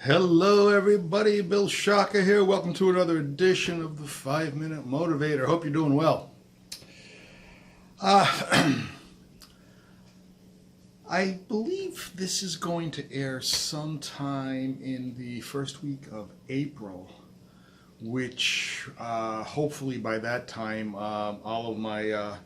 Hello everybody, Bill Shaka here. Welcome to another edition of the 5-Minute Motivator. Hope you're doing well. I believe this is going to air sometime in the first week of April, which hopefully by that time all of my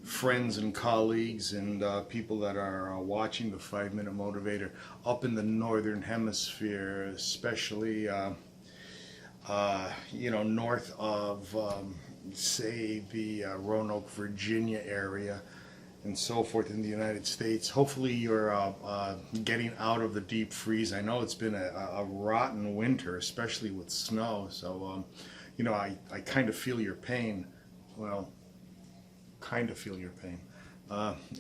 friends and colleagues and people that are watching the 5-Minute Motivator up in the Northern Hemisphere, especially north of say the Roanoke, Virginia area and so forth in the United States. Hopefully you're getting out of the deep freeze. I know it's been a rotten winter, especially with snow, so I kind of feel your pain. Well, kind of feel your pain.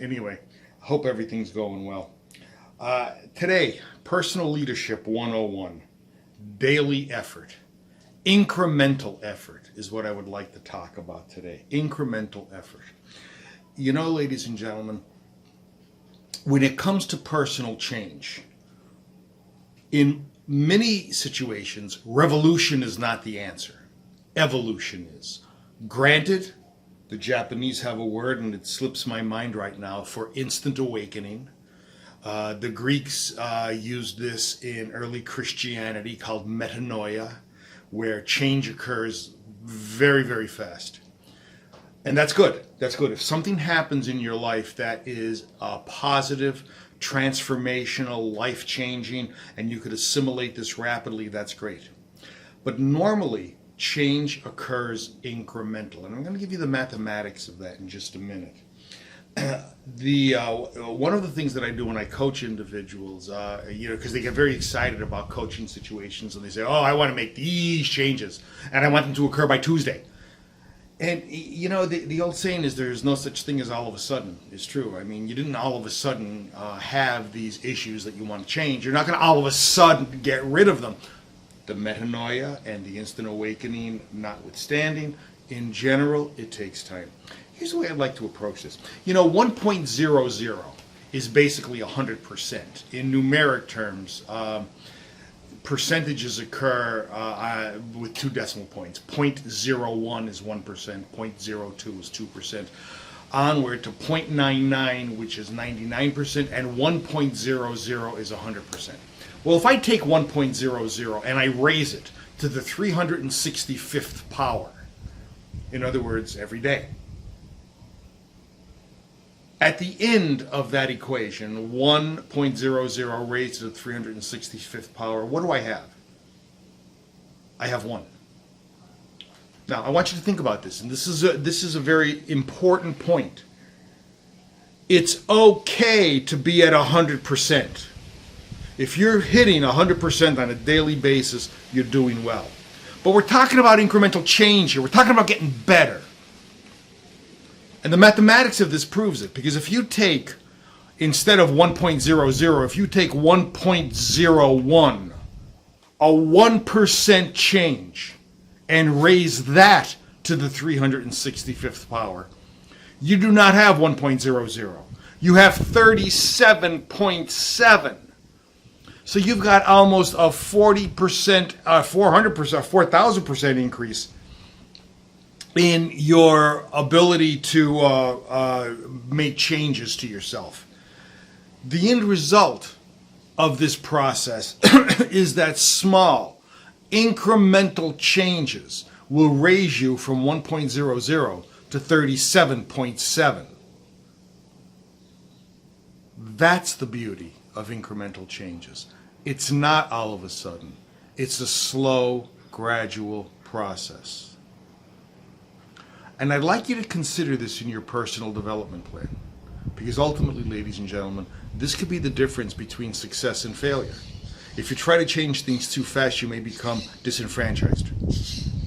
Anyway, hope everything's going well. Today, Personal Leadership 101, daily effort. Incremental effort is what I would like to talk about today. Incremental effort. You know, ladies and gentlemen, when it comes to personal change, in many situations, revolution is not the answer. Evolution is. Granted, the Japanese have a word, and it slips my mind right now, for instant awakening. The Greeks used this in early Christianity, called metanoia, where change occurs very, very fast. And that's good. That's good. If something happens in your life that is positive, transformational, life-changing, and you could assimilate this rapidly, that's great. But normally, change occurs incremental, and I'm going to give you the mathematics of that in just a minute. One of the things that I do when I coach individuals, because they get very excited about coaching situations, and they say, "Oh, I want to make these changes, and I want them to occur by Tuesday." And the old saying is, "There's no such thing as all of a sudden." It's true. I mean, you didn't all of a sudden have these issues that you want to change. You're not going to all of a sudden get rid of them. The metanoia and the instant awakening notwithstanding, in general, it takes time. Here's the way I'd like to approach this. 1.00 is basically 100%. In numeric terms, percentages occur with 2 decimal points. 0.01 is 1%, 0.02 is 2%, onward to 0.99, which is 99%, and 1.00 is 100%. Well, if I take 1.00 and I raise it to the 365th power, in other words, every day, at the end of that equation, 1.00 raised to the 365th power, what do I have? I have 1. Now, I want you to think about this, and this is a very important point. It's okay to be at 100%. If you're hitting 100% on a daily basis, you're doing well. But we're talking about incremental change here. We're talking about getting better. And the mathematics of this proves it. Because if you take, instead of 1.00, if you take 1.01, a 1% change, and raise that to the 365th power, you do not have 1.00. You have 37.7. So you've got almost a 40%, 400%, 4,000% increase in your ability to make changes to yourself. The end result of this process is that small, incremental changes will raise you from 1.00 to 37.7. That's the beauty of incremental changes. It's not all of a sudden. It's a slow, gradual process. And I'd like you to consider this in your personal development plan. Because ultimately, ladies and gentlemen, this could be the difference between success and failure. If you try to change things too fast, you may become disenfranchised.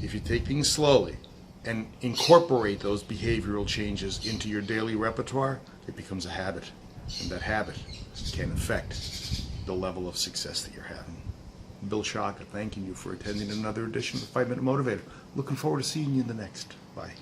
If you take things slowly and incorporate those behavioral changes into your daily repertoire, it becomes a habit. And that habit can affect the level of success that you're having. Bill Shaka, thanking you for attending another edition of the 5-Minute Motivator. Looking forward to seeing you in the next. Bye.